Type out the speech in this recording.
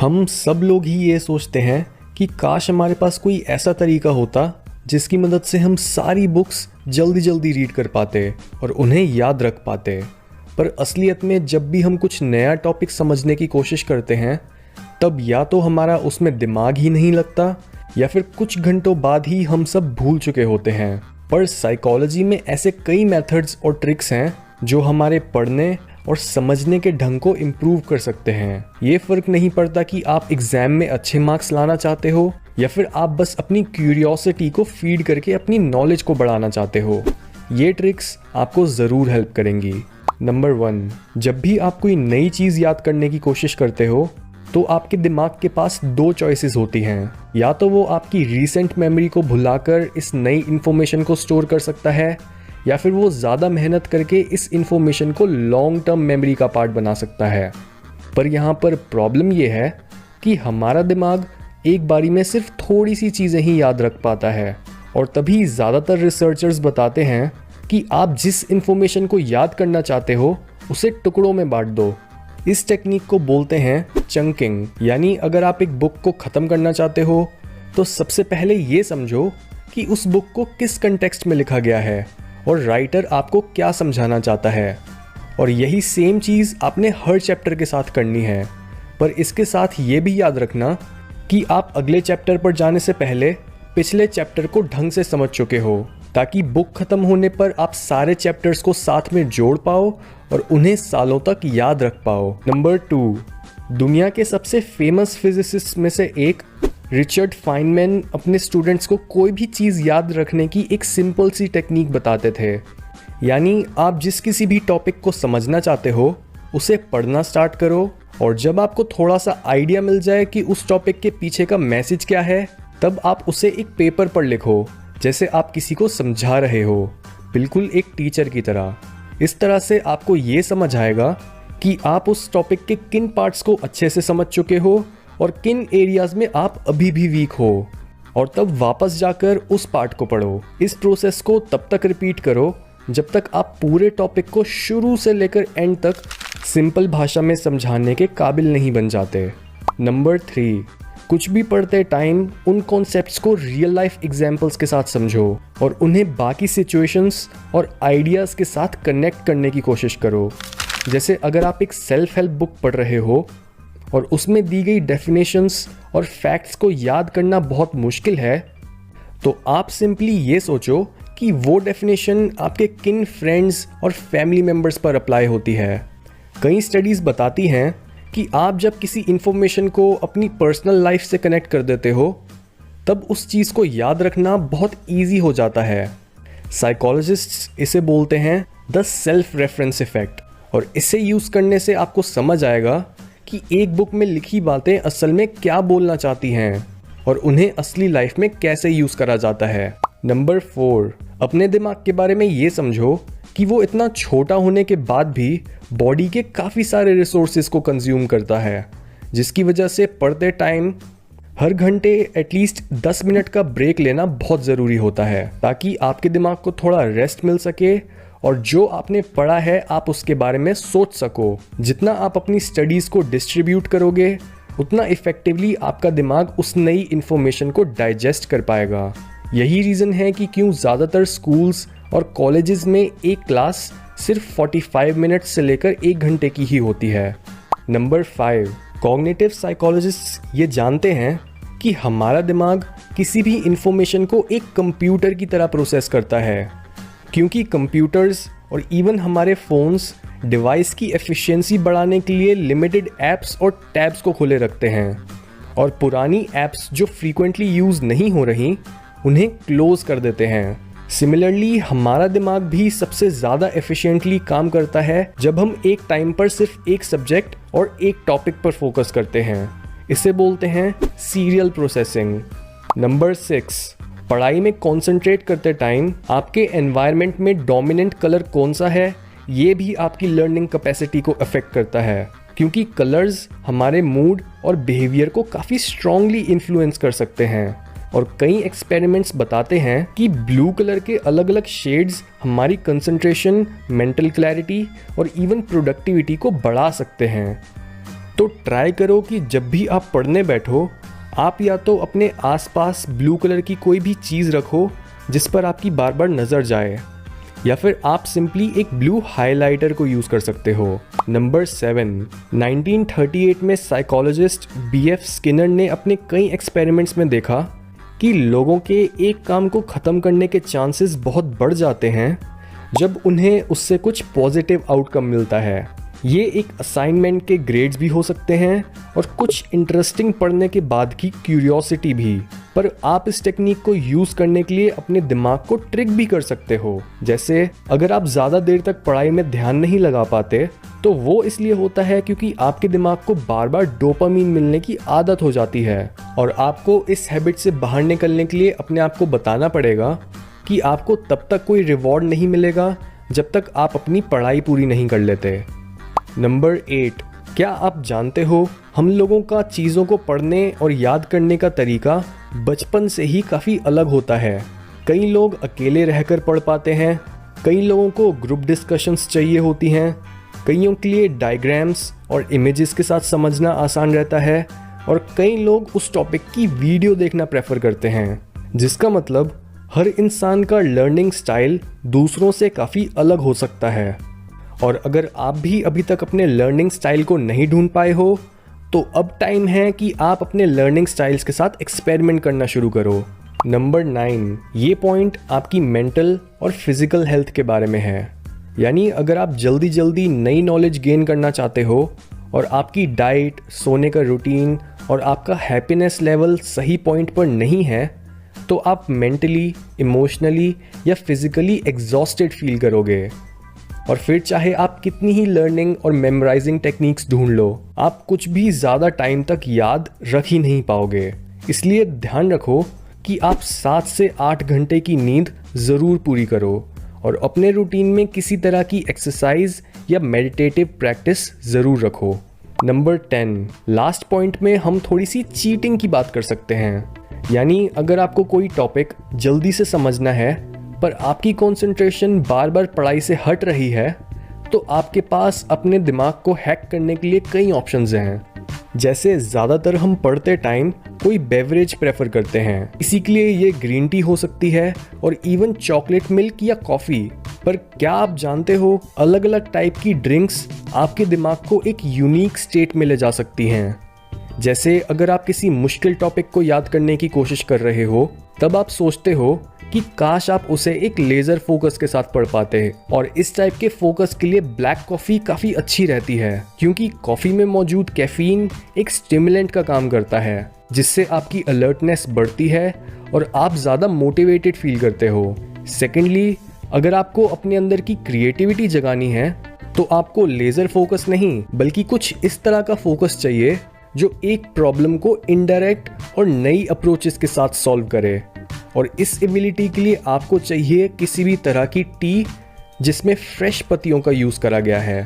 हम सब लोग ही ये सोचते हैं कि काश हमारे पास कोई ऐसा तरीका होता जिसकी मदद से हम सारी बुक्स जल्दी जल्दी रीड कर पाते और उन्हें याद रख पाते। पर असलियत में जब भी हम कुछ नया टॉपिक समझने की कोशिश करते हैं तब या तो हमारा उसमें दिमाग ही नहीं लगता या फिर कुछ घंटों बाद ही हम सब भूल चुके होते हैं। पर साइकोलॉजी में ऐसे कई मेथड्स और ट्रिक्स हैं जो हमारे पढ़ने और समझने के ढंग को इम्प्रूव कर सकते हैं। ये फ़र्क नहीं पड़ता कि आप एग्ज़ाम में अच्छे मार्क्स लाना चाहते हो या फिर आप बस अपनी क्यूरियोसिटी को फीड करके अपनी नॉलेज को बढ़ाना चाहते हो। ये ट्रिक्स आपको ज़रूर हेल्प करेंगी। नंबर 1, जब भी आप कोई नई चीज़ याद करने की कोशिश करते हो तो आपके दिमाग के पास 2 चॉइसेस होती हैं। या तो वो आपकी रीसेंट मेमोरी को भुलाकर इस नई इन्फॉर्मेशन को स्टोर कर सकता है या फिर वो ज़्यादा मेहनत करके इस इन्फॉर्मेशन को लॉन्ग टर्म मेमोरी का पार्ट बना सकता है। पर यहाँ पर प्रॉब्लम ये है कि हमारा दिमाग एक बारी में सिर्फ थोड़ी सी चीज़ें ही याद रख पाता है और तभी ज़्यादातर रिसर्चर्स बताते हैं कि आप जिस इन्फॉर्मेशन को याद करना चाहते हो उसे टुकड़ों में बांट दो। इस टेक्निक को बोलते हैं चंकिंग। यानी अगर आप एक बुक को ख़त्म करना चाहते हो तो सबसे पहले ये समझो कि उस बुक को किस कंटेक्स्ट में लिखा गया है और राइटर आपको क्या समझाना चाहता है। और यही सेम चीज़ आपने हर चैप्टर के साथ करनी है। पर इसके साथ ये भी याद रखना कि आप अगले चैप्टर पर जाने से पहले पिछले चैप्टर को ढंग से समझ चुके हो ताकि बुक ख़त्म होने पर आप सारे चैप्टर्स को साथ में जोड़ पाओ और उन्हें सालों तक याद रख पाओ। नंबर 2, दुनिया के सबसे फेमस फिजिसिस्ट में से एक रिचर्ड फाइनमैन अपने स्टूडेंट्स को कोई भी चीज़ याद रखने की एक सिंपल सी टेक्निक बताते थे। यानी आप जिस किसी भी टॉपिक को समझना चाहते हो उसे पढ़ना स्टार्ट करो और जब आपको थोड़ा सा आइडिया मिल जाए कि उस टॉपिक के पीछे का मैसेज क्या है तब आप उसे एक पेपर पर लिखो जैसे आप किसी को समझा रहे हो, बिल्कुल एक टीचर की तरह। इस तरह से आपको ये समझ आएगा कि आप उस टॉपिक के किन पार्ट्स को अच्छे से समझ चुके हो और किन एरियाज़ में आप अभी भी वीक हो, और तब वापस जाकर उस पार्ट को पढ़ो। इस प्रोसेस को तब तक रिपीट करो जब तक आप पूरे टॉपिक को शुरू से लेकर एंड तक सिंपल भाषा में समझाने के काबिल नहीं बन जाते। नंबर 3, कुछ भी पढ़ते टाइम उन कॉन्सेप्ट्स को रियल लाइफ एग्जाम्पल्स के साथ समझो और उन्हें बाकी सिचुएशंस और आइडियाज़ के साथ कनेक्ट करने की कोशिश करो। जैसे अगर आप एक सेल्फ हेल्प बुक पढ़ रहे हो और उसमें दी गई डेफिनेशंस और फैक्ट्स को याद करना बहुत मुश्किल है तो आप सिंपली ये सोचो कि वो डेफिनेशन आपके किन फ्रेंड्स और फैमिली मेम्बर्स पर अप्लाई होती है। कई स्टडीज़ बताती हैं कि आप जब किसी इन्फॉर्मेशन को अपनी पर्सनल लाइफ से कनेक्ट कर देते हो तब उस चीज़ को याद रखना बहुत ईजी हो जाता है। साइकोलॉजिस्ट्स इसे बोलते हैं द सेल्फ रेफरेंस इफ़ेक्ट और इसे यूज़ करने से आपको समझ आएगा कि एक बुक में लिखी बातें असल में क्या बोलना चाहती हैं और उन्हें असली लाइफ में कैसे यूज़ करा जाता है। नंबर 4, अपने दिमाग के बारे में ये समझो कि वो इतना छोटा होने के बाद भी बॉडी के काफ़ी सारे रिसोर्सेज को कंज्यूम करता है, जिसकी वजह से पढ़ते टाइम हर घंटे एटलीस्ट 10 मिनट का ब्रेक लेना बहुत ज़रूरी होता है ताकि आपके दिमाग को थोड़ा रेस्ट मिल सके और जो आपने पढ़ा है आप उसके बारे में सोच सको। जितना आप अपनी स्टडीज़ को डिस्ट्रीब्यूट करोगे उतना इफ़ेक्टिवली आपका दिमाग उस नई इन्फॉर्मेशन को डाइजेस्ट कर पाएगा। यही रीज़न है कि क्यों ज़्यादातर स्कूल्स और कॉलेजेस में एक क्लास सिर्फ 45 मिनट से लेकर 1 घंटे की ही होती है। नंबर 5, कॉग्निटिव साइकोलॉजिस्ट्स ये जानते हैं कि हमारा दिमाग किसी भी इन्फॉर्मेशन को एक कंप्यूटर की तरह प्रोसेस करता है क्योंकि कंप्यूटर्स और इवन हमारे फ़ोन्स डिवाइस की एफिशिएंसी बढ़ाने के लिए लिमिटेड ऐप्स और टैब्स को खुले रखते हैं और पुरानी ऐप्स जो फ्रीक्वेंटली यूज़ नहीं हो रही उन्हें क्लोज़ कर देते हैं। सिमिलरली हमारा दिमाग भी सबसे ज़्यादा एफिशिएंटली काम करता है जब हम एक टाइम पर सिर्फ एक सब्जेक्ट और एक टॉपिक पर फोकस करते हैं। इसे बोलते हैं सीरियल प्रोसेसिंग। नंबर 6, पढ़ाई में कंसंट्रेट करते टाइम आपके एनवायरनमेंट में डोमिनेंट कलर कौन सा है ये भी आपकी लर्निंग कैपेसिटी को अफेक्ट करता है क्योंकि कलर्स हमारे मूड और बिहेवियर को काफ़ी स्ट्रांगली इन्फ्लुएंस कर सकते हैं और कई एक्सपेरिमेंट्स बताते हैं कि ब्लू कलर के अलग अलग शेड्स हमारी कंसंट्रेशन, मेंटल क्लैरिटी और इवन प्रोडक्टिविटी को बढ़ा सकते हैं। तो ट्राई करो कि जब भी आप पढ़ने बैठो, आप या तो अपने आसपास ब्लू कलर की कोई भी चीज़ रखो जिस पर आपकी बार बार नज़र जाए, या फिर आप सिंपली एक ब्लू हाइलाइटर को यूज़ कर सकते हो। नंबर 7, 1938 में साइकोलॉजिस्ट BF स्किनर ने अपने कई एक्सपेरिमेंट्स में देखा कि लोगों के एक काम को ख़त्म करने के चांसेस बहुत बढ़ जाते हैं जब उन्हें उससे कुछ पॉजिटिव आउटकम मिलता है। ये एक असाइनमेंट के ग्रेड्स भी हो सकते हैं और कुछ इंटरेस्टिंग पढ़ने के बाद की क्यूरियोसिटी भी। पर आप इस टेक्निक को यूज़ करने के लिए अपने दिमाग को ट्रिक भी कर सकते हो। जैसे अगर आप ज़्यादा देर तक पढ़ाई में ध्यान नहीं लगा पाते तो वो इसलिए होता है क्योंकि आपके दिमाग को बार बार डोपामीन मिलने की आदत हो जाती है, और आपको इस हैबिट से बाहर निकलने के लिए अपने आप को बताना पड़ेगा कि आपको तब तक कोई रिवॉर्ड नहीं मिलेगा जब तक आप अपनी पढ़ाई पूरी नहीं कर लेते। नंबर 8, क्या आप जानते हो हम लोगों का चीज़ों को पढ़ने और याद करने का तरीका बचपन से ही काफ़ी अलग होता है। कई लोग अकेले रहकर पढ़ पाते हैं, कई लोगों को ग्रुप डिस्कशंस चाहिए होती हैं, कईयों के लिए डायग्राम्स और इमेजेस के साथ समझना आसान रहता है, और कई लोग उस टॉपिक की वीडियो देखना प्रेफर करते हैं। जिसका मतलब हर इंसान का लर्निंग स्टाइल दूसरों से काफ़ी अलग हो सकता है। और अगर आप भी अभी तक अपने लर्निंग स्टाइल को नहीं ढूंढ पाए हो तो अब टाइम है कि आप अपने लर्निंग स्टाइल्स के साथ एक्सपेरिमेंट करना शुरू करो। नंबर 9, ये पॉइंट आपकी मेंटल और फिजिकल हेल्थ के बारे में है। यानी अगर आप जल्दी जल्दी नई नॉलेज गेन करना चाहते हो और आपकी डाइट, सोने का रूटीन और आपका हैप्पीनेस लेवल सही पॉइंट पर नहीं है तो आप मेंटली, इमोशनली या फिजिकली एग्जॉस्टेड फील करोगे। और फिर चाहे आप कितनी ही लर्निंग और मेमोराइजिंग टेक्निक्स ढूंढ लो, आप कुछ भी ज़्यादा टाइम तक याद रख ही नहीं पाओगे। इसलिए ध्यान रखो कि आप 7 से 8 घंटे की नींद ज़रूर पूरी करो और अपने रूटीन में किसी तरह की एक्सरसाइज या मेडिटेटिव प्रैक्टिस ज़रूर रखो। नंबर 10, लास्ट पॉइंट में हम थोड़ी सी चीटिंग की बात कर सकते हैं। यानी अगर आपको कोई टॉपिक जल्दी से समझना है पर आपकी कंसंट्रेशन बार बार पढ़ाई से हट रही है तो आपके पास अपने दिमाग को हैक करने के लिए कई ऑप्शंस हैं। जैसे ज़्यादातर हम पढ़ते टाइम कोई बेवरेज प्रेफर करते हैं, इसी के लिए ये ग्रीन टी हो सकती है और इवन चॉकलेट मिल्क या कॉफ़ी। पर क्या आप जानते हो अलग अलग टाइप की ड्रिंक्स आपके दिमाग को एक यूनिक स्टेट में ले जा सकती हैं। जैसे अगर आप किसी मुश्किल टॉपिक को याद करने की कोशिश कर रहे हो तब आप सोचते हो कि काश आप उसे एक लेज़र फोकस के साथ पढ़ पाते, और इस टाइप के फोकस के लिए ब्लैक कॉफ़ी काफ़ी अच्छी रहती है क्योंकि कॉफ़ी में मौजूद कैफीन एक स्टिमुलेंट का काम करता है जिससे आपकी अलर्टनेस बढ़ती है और आप ज़्यादा मोटिवेटेड फील करते हो। सेकेंडली, अगर आपको अपने अंदर की क्रिएटिविटी जगानी है तो आपको लेज़र फोकस नहीं बल्कि कुछ इस तरह का फोकस चाहिए जो एक प्रॉब्लम को इनडायरेक्ट और नई अप्रोचेस के साथ सॉल्व करे। और इस एबिलिटी के लिए आपको चाहिए किसी भी तरह की टी जिसमें फ्रेश पत्तियों का यूज़ करा गया है।